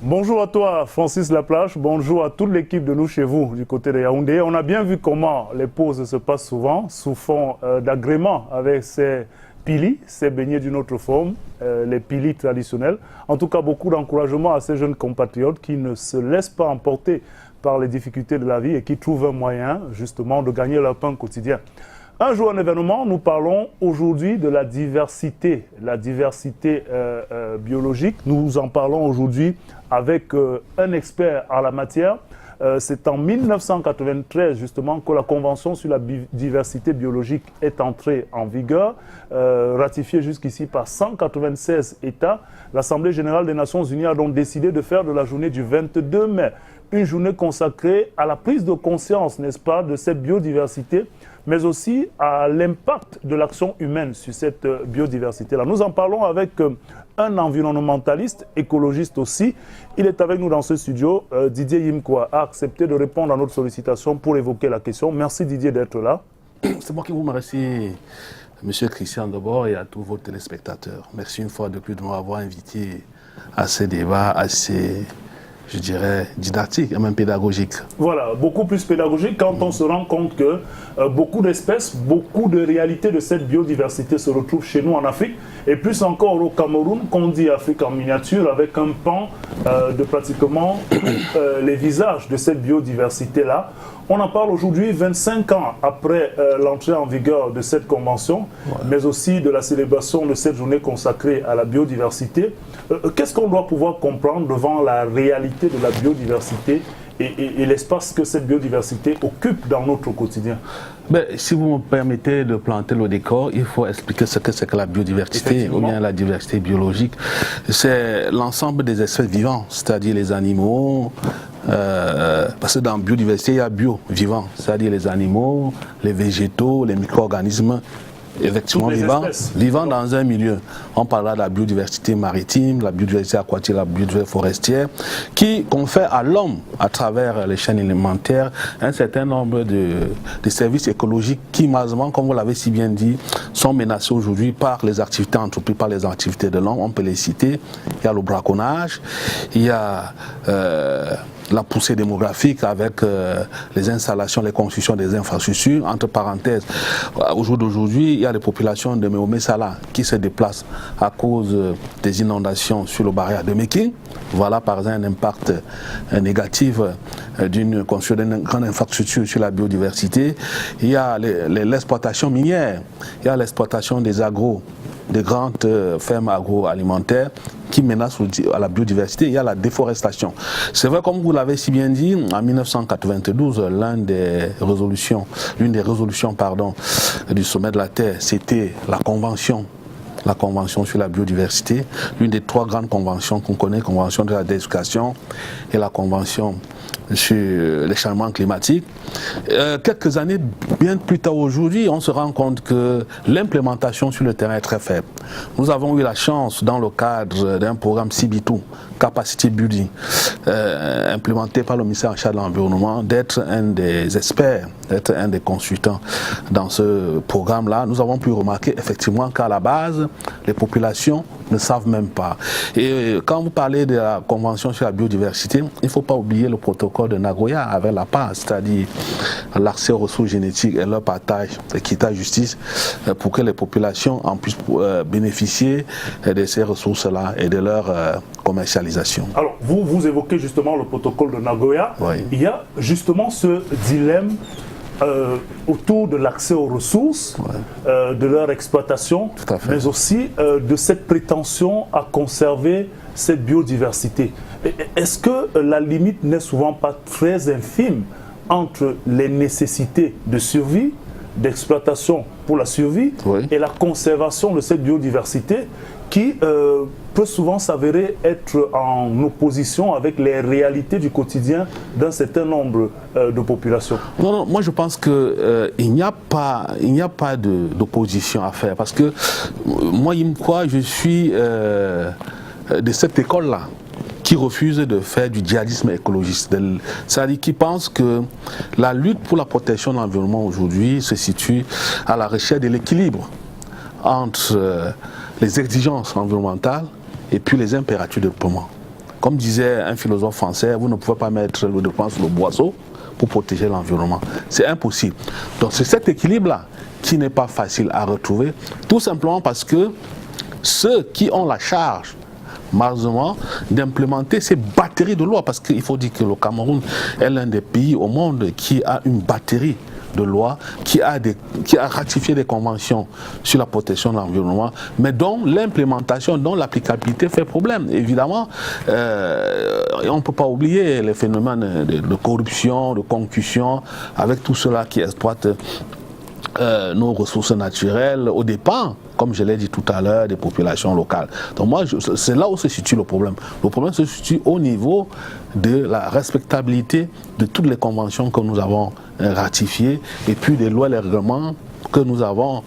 Bonjour à toi, Francis Laplache. Bonjour à toute l'équipe de Nous chez vous, du côté de Yaoundé. On a bien vu comment les pauses se passent souvent, sous fond d'agrément avec ces pilis, ces beignets d'une autre forme, les pilis traditionnels. En tout cas, beaucoup d'encouragement à ces jeunes compatriotes qui ne se laissent pas emporter par les difficultés de la vie et qui trouvent un moyen, justement, de gagner leur pain quotidien. Un jour, un événement, nous parlons aujourd'hui de la diversité biologique. Nous en parlons aujourd'hui avec un expert en la matière. C'est en 1993, justement, que la Convention sur la diversité biologique est entrée en vigueur, ratifiée jusqu'ici par 196 États. L'Assemblée générale des Nations unies a donc décidé de faire de la journée du 22 mai une journée consacrée à la prise de conscience, n'est-ce pas, de cette biodiversité, mais aussi à l'impact de l'action humaine sur cette biodiversité-là. Nous en parlons avec un environnementaliste, écologiste aussi. Il est avec nous dans ce studio. Didier Yimkwa a accepté de répondre à notre sollicitation pour évoquer la question. Merci Didier d'être là. C'est moi qui vous remercie, Monsieur Christian d'abord, et à tous vos téléspectateurs. Merci une fois de plus de m'avoir invité à ces débats assez, je dirais, didactique et même pédagogique. Voilà, beaucoup plus pédagogique quand on se rend compte que beaucoup d'espèces, beaucoup de réalités de cette biodiversité se retrouvent chez nous en Afrique et plus encore au Cameroun, qu'on dit Afrique en miniature, avec un pan de pratiquement les visages de cette biodiversité-là. On en parle aujourd'hui 25 ans après l'entrée en vigueur de cette convention, mais aussi de la célébration de cette journée consacrée à la biodiversité. Qu'est-ce qu'on doit pouvoir comprendre devant la réalité de la biodiversité et l'espace que cette biodiversité occupe dans notre quotidien? Si vous me permettez de planter le décor, il faut expliquer ce que c'est que la biodiversité, ou bien la diversité biologique. C'est l'ensemble des espèces vivantes, c'est-à-dire les animaux, parce que dans la biodiversité, il y a bio, vivant, c'est-à-dire les animaux, les végétaux, les micro-organismes, effectivement vivant dans un milieu. On parlera de la biodiversité maritime, la biodiversité aquatique, la biodiversité forestière, qui confère à l'homme, à travers les chaînes alimentaires, un certain nombre de services écologiques qui, malheureusement, comme vous l'avez si bien dit, sont menacés aujourd'hui par les activités entreprises, par les activités de l'homme. On peut les citer. Il y a le braconnage, il y a la poussée démographique avec les installations, les constructions des infrastructures. Entre parenthèses, au jour d'aujourd'hui, il y a les populations de Méomé-Sala qui se déplacent à cause des inondations sur le barrière de Mékin. Voilà par exemple un impact négatif d'une construction d'une grande infrastructure sur la biodiversité. Il y a l'exploitation minière, il y a l'exploitation des grandes fermes agroalimentaires qui menacent à la biodiversité. Il y a la déforestation. C'est vrai, comme vous l'avez si bien dit, en 1992, l'une des résolutions du sommet de la Terre, c'était la Convention sur la biodiversité, l'une des trois grandes conventions qu'on connaît, Convention de la désertification et la Convention sur les changements climatiques. Quelques années bien plus tard aujourd'hui, on se rend compte que l'implémentation sur le terrain est très faible. Nous avons eu la chance, dans le cadre d'un programme CIBITU, Capacity Building, implémenté par le ministère en charge de l'environnement, d'être un des experts, d'être un des consultants dans ce programme-là. Nous avons pu remarquer effectivement qu'à la base, les populations ne savent même pas. Et quand vous parlez de la Convention sur la biodiversité, il ne faut pas oublier le protocole de Nagoya avec la paix, c'est-à-dire l'accès aux ressources génétiques et leur partage, équité, justice, pour que les populations en puissent bénéficier de ces ressources-là et de leur commercialisation. Alors, vous évoquez justement le protocole de Nagoya. Oui. Il y a justement ce dilemme autour de l'accès aux ressources, de leur exploitation, mais aussi de cette prétention à conserver cette biodiversité. Est-ce que la limite n'est souvent pas très infime entre les nécessités de survie, d'exploitation pour la survie, et la conservation de cette biodiversité qui peut souvent s'avérer être en opposition avec les réalités du quotidien d'un certain nombre de populations? Non, moi je pense qu'il n'y a pas d'opposition à faire, parce que moi, je suis de cette école-là qui refuse de faire du djihadisme écologiste. C'est-à-dire qui pense que la lutte pour la protection de l'environnement aujourd'hui se situe à la recherche de l'équilibre entre les exigences environnementales et puis les impératifs de développement. Comme disait un philosophe français, vous ne pouvez pas mettre le défense sur le boisseau pour protéger l'environnement. C'est impossible. Donc c'est cet équilibre-là qui n'est pas facile à retrouver, tout simplement parce que ceux qui ont la charge, malheureusement, d'implémenter ces batteries de lois, parce qu'il faut dire que le Cameroun est l'un des pays au monde qui a une batterie de lois, qui a ratifié des conventions sur la protection de l'environnement, mais dont l'implémentation, dont l'applicabilité fait problème. Évidemment, on ne peut pas oublier les phénomènes de corruption, de concussion, avec tout cela qui exploite nos ressources naturelles au dépens, comme je l'ai dit tout à l'heure, des populations locales. Donc moi, c'est là où se situe le problème. Le problème se situe au niveau de la respectabilité de toutes les conventions que nous avons ratifiées et puis des lois et les règlements que nous avons,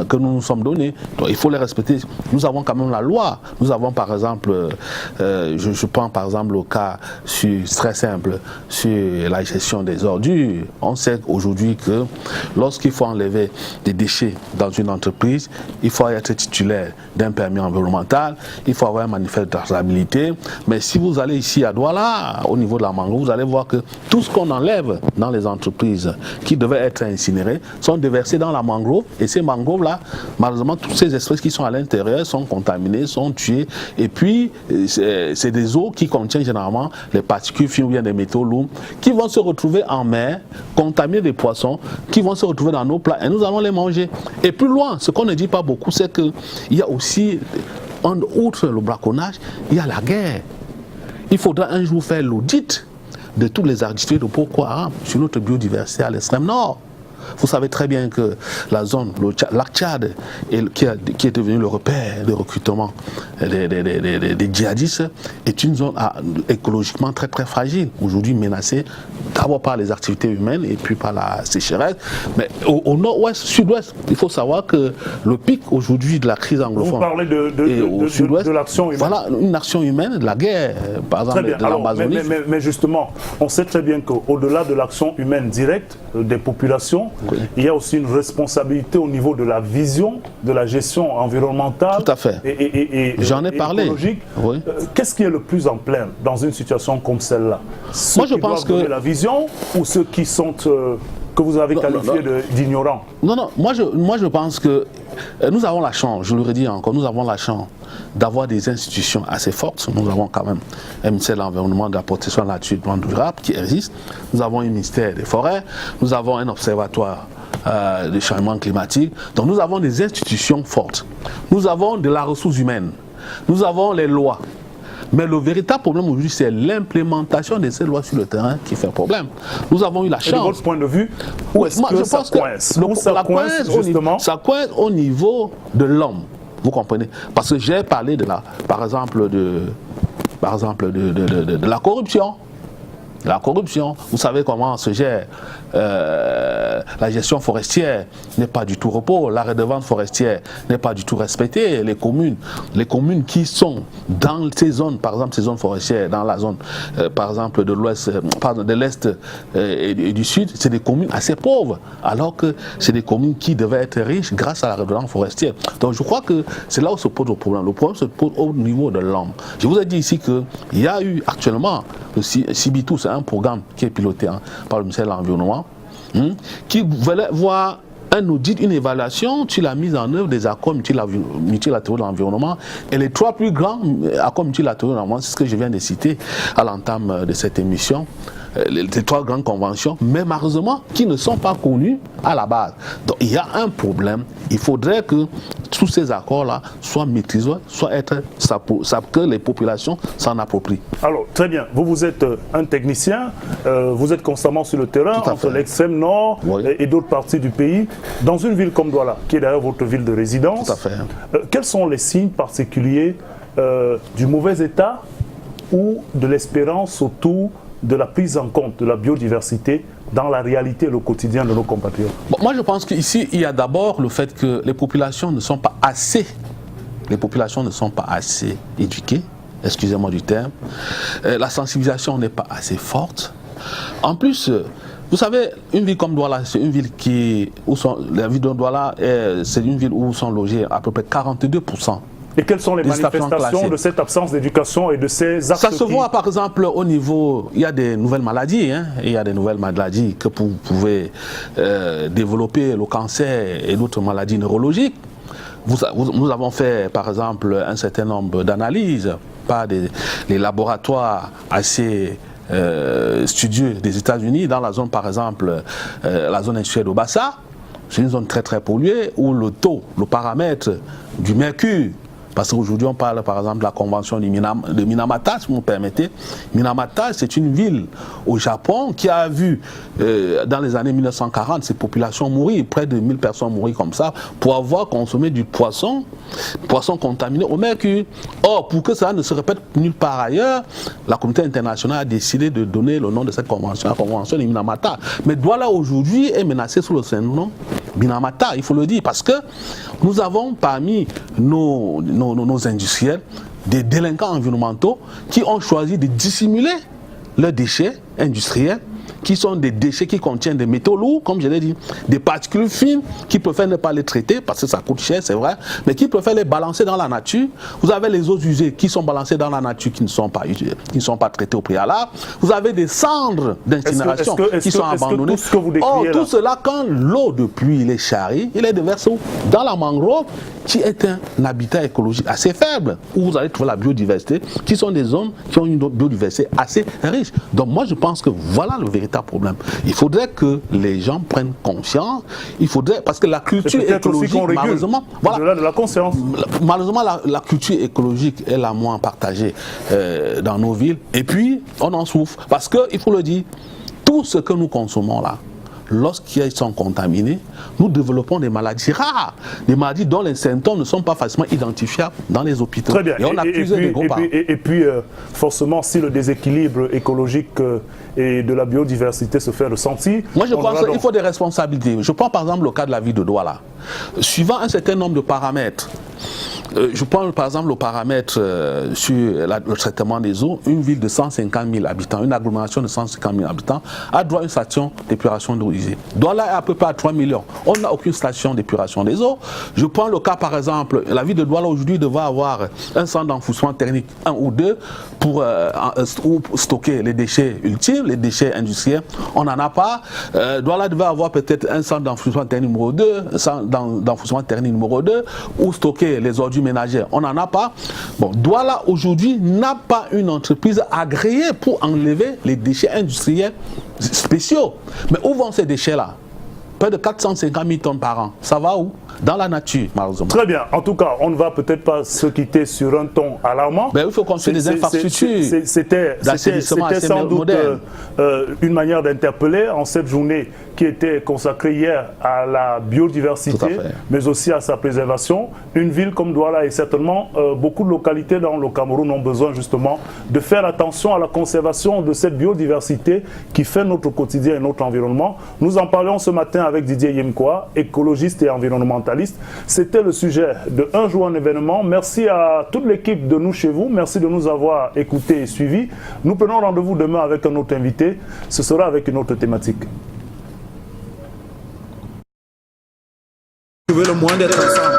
que nous nous sommes donnés. Donc il faut les respecter. Nous avons quand même la loi. Nous avons par exemple, je prends par exemple le cas très simple sur la gestion des ordures. On sait aujourd'hui que lorsqu'il faut enlever des déchets dans une entreprise, il faut être titulaire d'un permis environnemental, il faut avoir un manifeste de traçabilité. Mais si vous allez ici à Douala, au niveau de la mangrove, vous allez voir que tout ce qu'on enlève dans les entreprises qui devaient être incinérées sont déversés dans la mangrove, et ces mangroves-là, malheureusement, toutes ces espèces qui sont à l'intérieur sont contaminées, sont tuées, et puis c'est des eaux qui contiennent généralement les particules fines ou bien des métaux lourds, qui vont se retrouver en mer, contaminer des poissons, qui vont se retrouver dans nos plats, et nous allons les manger. Et plus loin, ce qu'on ne dit pas beaucoup, c'est qu'il y a aussi, outre le braconnage, il y a la guerre. Il faudra un jour faire l'audit de tous les activités de Boko Haram sur notre biodiversité à l'extrême nord. Vous savez très bien que la zone, le lac Tchad, qui est devenu le repère de recrutement des djihadistes, est une zone écologiquement très très fragile, aujourd'hui menacée d'abord par les activités humaines et puis par la sécheresse. Mais au nord-ouest, sud-ouest, il faut savoir que le pic aujourd'hui de la crise anglophone... Vous parlez de l'action humaine. Voilà, une action humaine, de la guerre, par exemple, de l'Amazonie. Mais justement, on sait très bien qu'au-delà de l'action humaine directe des populations, oui, il y a aussi une responsabilité au niveau de la vision, de la gestion environnementale. Tout à fait. J'en ai parlé. Oui. Qu'est-ce qui est le plus en plein dans une situation comme celle-là? Moi, je pense que la vision ou ceux qui sont que vous avez qualifiés d'ignorants? Non, moi je pense que nous avons la chance, je le redis encore, nous avons la chance d'avoir des institutions assez fortes. Nous avons quand même un ministère de l'Environnement, de la Protection de la Nature et du Développement durable qui existe. Nous avons un ministère des Forêts, nous avons un observatoire des changements climatiques. Donc nous avons des institutions fortes. Nous avons de la ressource humaine. Nous avons les lois. Mais le véritable problème aujourd'hui, c'est l'implémentation de ces lois sur le terrain qui fait problème. Nous avons eu la chance. Et de votre point de vue, où est-ce que ça coince? Ça coince au niveau de l'homme. Vous comprenez? Parce que j'ai parlé par exemple de la corruption. La corruption, vous savez comment se gère la gestion forestière n'est pas du tout repos, la redevance forestière n'est pas du tout respectée. Les communes qui sont dans ces zones, par exemple ces zones forestières, dans la zone par exemple de l'ouest, de l'est et du sud, c'est des communes assez pauvres, alors que c'est des communes qui devaient être riches grâce à la redevance forestière. Donc je crois que c'est là où se pose le problème. Le problème se pose au niveau de l'homme. Je vous ai dit ici qu'il y a eu actuellement le CIBITOU, c'est un programme qui est piloté par le ministère de l'Environnement, qui voulait voir un audit, une évaluation sur la mise en œuvre des accords multilatéraux de l'environnement. Et les trois plus grands accords multilatéraux de l'environnement, c'est ce que je viens de citer à l'entame de cette émission, les trois grandes conventions, mais malheureusement qui ne sont pas connues à la base. Donc il y a un problème. Il faudrait que tous ces accords-là soient maîtrisés, que les populations s'en approprient. Alors, très bien. Vous êtes un technicien, vous êtes constamment sur le terrain, entre l'extrême nord et d'autres parties du pays. Dans une ville comme Douala, qui est d'ailleurs votre ville de résidence, tout à fait. Quels sont les signes particuliers du mauvais état ou de l'espérance autour de la prise en compte de la biodiversité dans la réalité et le quotidien de nos compatriotes? Moi, je pense qu'ici, il y a d'abord le fait que les populations ne sont pas assez éduquées, excusez-moi du terme. La sensibilisation n'est pas assez forte. En plus, vous savez, une ville comme Douala, c'est une ville la ville de Douala, c'est une ville où sont logés à peu près 42% Et quelles sont les manifestations de cette absence d'éducation et de ces actes? Ça se voit par exemple au niveau, il y a des nouvelles maladies, hein, il y a des nouvelles maladies que vous pouvez développer, le cancer et d'autres maladies neurologiques. Nous avons fait par exemple un certain nombre d'analyses par les laboratoires assez studieux des États-Unis dans la zone par exemple, la zone industrielle de Bassa. C'est une zone très très polluée où le taux, le paramètre du mercure, parce qu'aujourd'hui on parle par exemple de la convention de Minamata, si vous me permettez. Minamata, c'est une ville au Japon qui a vu dans les années 1940 ces populations mourir, près de 1000 personnes mourir comme ça, pour avoir consommé du poisson contaminé au mercure. Or, pour que ça ne se répète nulle part ailleurs, la communauté internationale a décidé de donner le nom de cette convention, la convention de Minamata. Mais Douala aujourd'hui est menacée sous le syndrome Minamata, il faut le dire, parce que nous avons parmi nos industriels des délinquants environnementaux qui ont choisi de dissimuler leurs déchets industriels, qui sont des déchets qui contiennent des métaux lourds, comme je l'ai dit, des particules fines, qui préfèrent ne pas les traiter, parce que ça coûte cher, c'est vrai, mais qui préfèrent les balancer dans la nature. Vous avez les eaux usées qui sont balancées dans la nature, qui ne sont pas traitées au préalable. Vous avez des cendres d'incinération qui sont abandonnées. Or, tout cela, quand l'eau de pluie les charrie, il est déversé dans la mangrove, qui est un habitat écologique assez faible, où vous allez trouver la biodiversité, qui sont des zones qui ont une biodiversité assez riche. Donc moi, je pense que voilà le véritable problème. Il faudrait que les gens prennent conscience. Il faudrait, parce que la culture écologique, malheureusement, voilà, de la conscience. Malheureusement, la culture écologique est la moins partagée dans nos villes. Et puis, on en souffre. Parce qu'il faut le dire, tout ce que nous consommons là, lorsqu'ils sont contaminés, nous développons des maladies rares, des maladies dont les symptômes ne sont pas facilement identifiables dans les hôpitaux. Très bien. Et on a plusieurs des gros parents. Et puis, forcément, si le déséquilibre écologique et de la biodiversité se fait ressentir... Moi, je pense qu'il faut des responsabilités. Je prends par exemple le cas de la ville de Douala. Suivant un certain nombre de paramètres, je prends par exemple le paramètre sur le traitement des eaux. Une ville de 150 000 habitants, une agglomération de 150 000 habitants a droit à une station d'épuration d'eau usée. Douala est à peu près à 3 millions. On n'a aucune station d'épuration des eaux. Je prends le cas par exemple, la ville de Douala aujourd'hui devrait avoir un centre d'enfouissement thermique, 1 ou 2, pour stocker les déchets ultimes, les déchets industriels. On n'en a pas. Douala devait avoir peut-être un centre d'enfouissement thermique numéro 2, un centre d'enfouissement thermique numéro 2, où stocker les ordures ménagères. On n'en a pas. Bon, Douala aujourd'hui n'a pas une entreprise agréée pour enlever les déchets industriels spéciaux. Mais où vont ces déchets-là? Près de 450 000 tonnes par an. Ça va où? Dans la nature, malheureusement. Très bien. En tout cas, on ne va peut-être pas se quitter sur un ton alarmant. Ben, il faut construire des infrastructures. C'était sans doute une manière d'interpeller en cette journée qui était consacrée hier à la biodiversité, mais aussi à sa préservation. Une ville comme Douala et certainement beaucoup de localités dans le Cameroun ont besoin justement de faire attention à la conservation de cette biodiversité qui fait notre quotidien et notre environnement. Nous en parlions ce matin avec Didier Yemkoa, écologiste et environnementaliste. C'était le sujet de Un jour un événement. Merci à toute l'équipe de Nous chez vous. Merci de nous avoir écoutés et suivis. Nous prenons rendez-vous demain avec un autre invité. Ce sera avec une autre thématique. Le moyen d'être ensemble.